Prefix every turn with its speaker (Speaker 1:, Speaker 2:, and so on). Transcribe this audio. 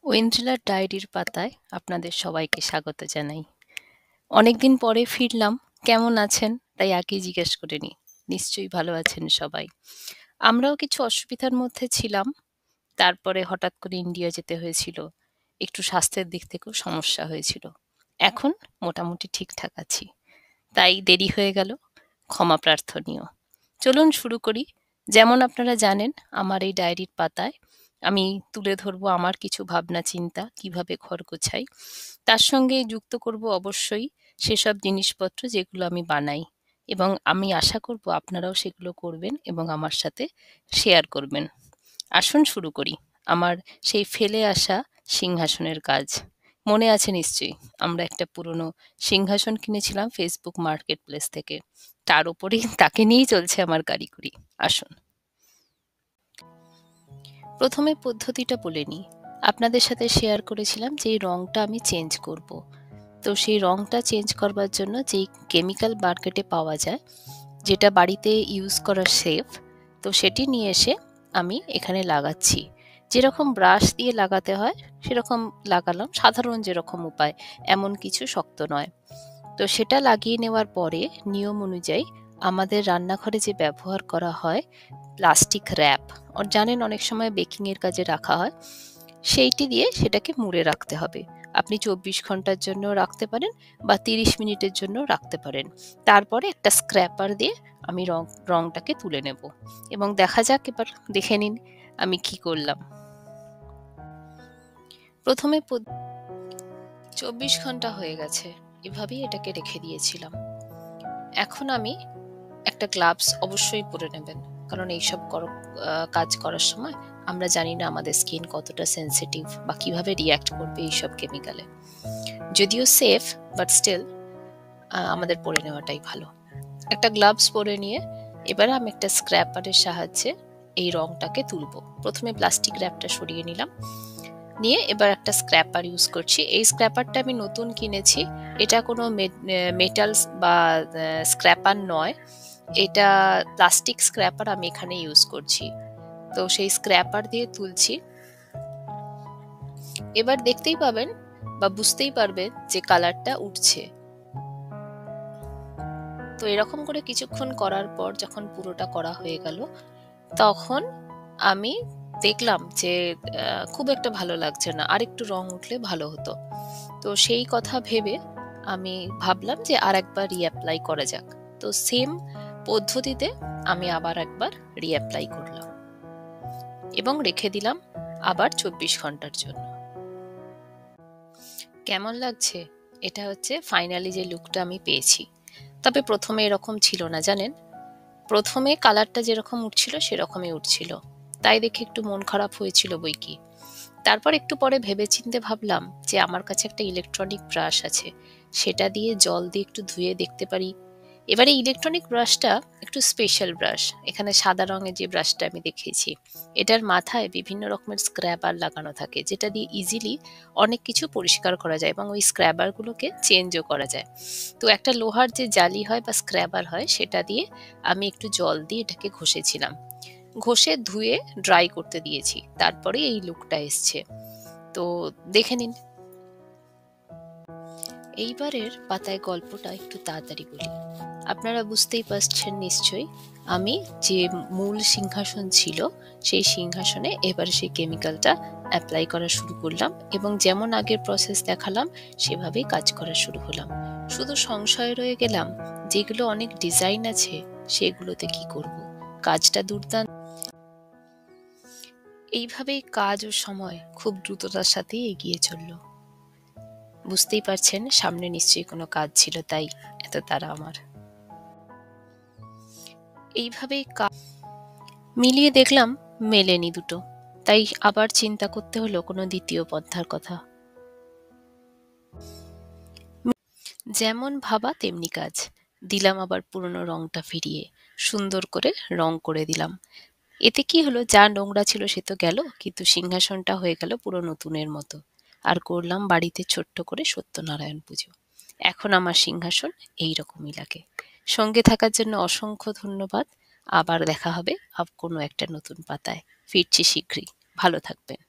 Speaker 1: ঐন্দ্রিলার ডায়েরির পাতায় আপনাদের সবাইকে স্বাগত জানাই। অনেকদিন পরে ফিরলাম। কেমন আছেন? তাই আগেই জিজ্ঞেস করে নিই। নিশ্চয়ই ভালো আছেন সবাই। আমরাও কিছু অসুবিধার মধ্যে ছিলাম। তারপরে হঠাৎ করে ইন্ডিয়া যেতে হয়েছিল। একটু স্বাস্থ্যের দিক থেকেও সমস্যা হয়েছিল। এখন মোটামুটি ঠিকঠাক আছি। তাই দেরি হয়ে গেল। ক্ষমা প্রার্থনীয়। চলুন শুরু করি। যেমন আপনারা জানেন, আমার এই ডায়েরির পাতায় আমি তুলে ধরবো আমার কিছু ভাবনা চিন্তা, কিভাবে ঘর গোছাই। তার সঙ্গে যুক্ত করব অবশ্যই সেসব জিনিসপত্র যেগুলো আমি বানাই, এবং আমি আশা করব আপনারাও সেগুলো করবেন এবং আমার সাথে শেয়ার করবেন। আসুন শুরু করি আমার সেই ফেলে আসা সিংহাসনের কাজ। মনে আছে নিশ্চয়ই, আমরা একটা পুরনো সিংহাসন কিনেছিলাম ফেসবুক মার্কেট প্লেস থেকে। তার উপরেই তাকে নিয়েই চলছে আমার কারিগরি। আসুন প্রথমে পদ্ধতিটা বলে নিই। আপনাদের সাথে শেয়ার করেছিলাম যে এই রংটা আমি চেঞ্জ করব। তো সেই রংটা চেঞ্জ করবার জন্য যেই কেমিক্যাল মার্কেটে পাওয়া যায়, যেটা বাড়িতে ইউজ করা সেফ, তো সেটি নিয়ে এসে আমি এখানে লাগাচ্ছি। যেরকম ব্রাশ দিয়ে লাগাতে হয় সেরকম লাগালাম, সাধারণ যেরকম উপায়, এমন কিছু শক্ত নয়। তো সেটা লাগিয়ে নেওয়ার পরে নিয়ম অনুযায়ী আমাদের রান্নাঘরে যে ব্যবহার করা হয় প্লাস্টিক র্যাপ, জানেন অনেক সময় বেকিং এর কাজে রাখা হয়, সেইটি দিয়ে সেটাকে মুড়ে রাখতে হবে। আপনি 24 ঘন্টার জন্য রাখতে পারেন বা 30 মিনিটের জন্য রাখতে পারেন। তারপরে একটা স্ক্র্যাপার দিয়ে আমি রংটাকে তুলে নেব এবং দেখা যাক, এবার দেখে নিন আমি কি করলাম। প্রথমে 24 ঘন্টা হয়ে গেছে, এভাবেই এটাকে রেখে দিয়েছিলাম। এখন আমি একটা গ্লাভস অবশ্যই পরে নেবেন, কারণ এইসব কাজ করার সময় আমরা জানি না আমাদের স্কিন কতটা সেনসিটিভ বা কিভাবে রিয়াক্ট করবে এইসব কেমিক্যালে। যদিও সেফ, বাট স্টিল আমাদের পরে নেওয়াটাই ভালো। একটা গ্লাভস পরে নিয়ে এবারে আমি একটা স্ক্র্যাপারের সাহায্যে এই রংটাকে তুলবো। প্রথমে প্লাস্টিক র্যাপটা সরিয়ে নিলাম, নিয়ে এবার একটা স্ক্র্যাপার ইউজ করছি। এই স্ক্র্যাপারটা আমি নতুন কিনেছি। এটা কোনো মেটাল বা স্ক্র্যাপার নয়, এটা প্লাস্টিক স্ক্র্যাপার আমি এখানে ইউজ করছি। তো সেই স্ক্র্যাপার দিয়ে তুলছি। এবার দেখতেই পাবেন বা বুঝতেই পারবেন যে কালারটা উঠছে। তো এরকম করে কিছুক্ষণ করার পর যখন পুরোটা করা হয়ে গেল, তখন আমি দেখলাম যে খুব একটা ভালো লাগছে না, আর একটু রং উঠলে ভালো হতো। তো সেই কথা ভেবে আমি ভাবলাম যে আর একবার রিঅ্যাপ্লাই করা যাক। তো সেম পদ্ধতিতে আমি আবার একবার রিঅ্যাপ্লাই করলাম এবং রেখে দিলাম আবার 24 ঘন্টার জন্য। কেমন লাগছে? এটা হচ্ছে ফাইনালি যে লুকটা আমি পেয়েছি। তবে প্রথমে এরকম ছিল না, জানেন। প্রথমে কালারটা যেরকম উঠছিল সেরকমই উঠছিল, তাই দেখে একটু মন খারাপ হয়েছিল বইকি। তারপর একটু পরে ভেবেচিন্তে ভাবলাম যে আমার কাছে একটা ইলেকট্রনিক ব্রাশ আছে, সেটা দিয়ে জল দিয়ে একটু ধুয়ে দেখতে পারি। এবারে ইলেকট্রনিক ব্রাশটা একটু স্পেশাল ব্রাশ। এখানে সাদা রঙের যে ব্রাশটা আমি দেখিয়েছি, এটার মাথায় বিভিন্ন রকমের স্ক্র্যাবার লাগানো থাকে, যেটা দিয়ে ইজিলি অনেক কিছু পরিষ্কার করা যায় এবং ওই স্ক্র্যাবারগুলোকে চেঞ্জও করা যায়। তো একটা লোহার যে জালি হয় বা স্ক্র্যাবার হয়, সেটা দিয়ে আমি একটু জল দিয়ে এটাকে ঘষেছিলাম। ঘষে ধুয়ে ড্রাই করতে দিয়েছি, তারপরে এই লুকটা এসছে। তো দেখে নিন। এইবারের পাতায় গল্পটা একটু তাড়াতাড়ি বলি। আপনারা বুঝতেই পারছেন নিশ্চয়ই, আমি যে মূল সিংহাসন ছিল সেই সিংহাসনে এবার সেই কেমিক্যালটা অ্যাপ্লাই করা শুরু করলাম এবং যেমন আগের প্রসেস দেখালাম সেভাবেই কাজ করা শুরু হলাম। শুধু সংশয় রয়ে গেলাম, যেগুলো অনেক ডিজাইন আছে সেগুলোতে কি করব। কাজটা দুর্দান্ত। এইভাবেই কাজ ও সময় খুব দ্রুততার সাথেই এগিয়ে চলল। বুঝতেই পারছেন সামনে নিশ্চয়ই কোনো কাজ ছিল, তাই এত তাড়া আমার। এইভাবেই মিলিয়ে দেখলাম মেলেনি দুটো, তাই আবার চিন্তা করতে হলো কোনো দ্বিতীয় পন্থার কথা। যেমন ভাবা তেমনি কাজ, দিলাম আবার পুরনো রংটা ফিরিয়ে, সুন্দর করে রং করে দিলাম। এতে কি হলো, যা নোংরা ছিল সে তো গেল, কিন্তু সিংহাসনটা হয়ে গেল পুরো নতুনের মতো। আর করলাম বাড়িতে ছোট্ট করে সত্যনারায়ণ পুজো। এখন আমার সিংহাসন এইরকমই লাগে। সঙ্গে থাকার জন্য অসংখ্য ধন্যবাদ। আবার দেখা হবে কোনো একটা নতুন পাতায়। ফিরছি শীঘ্রই। ভালো থাকবেন।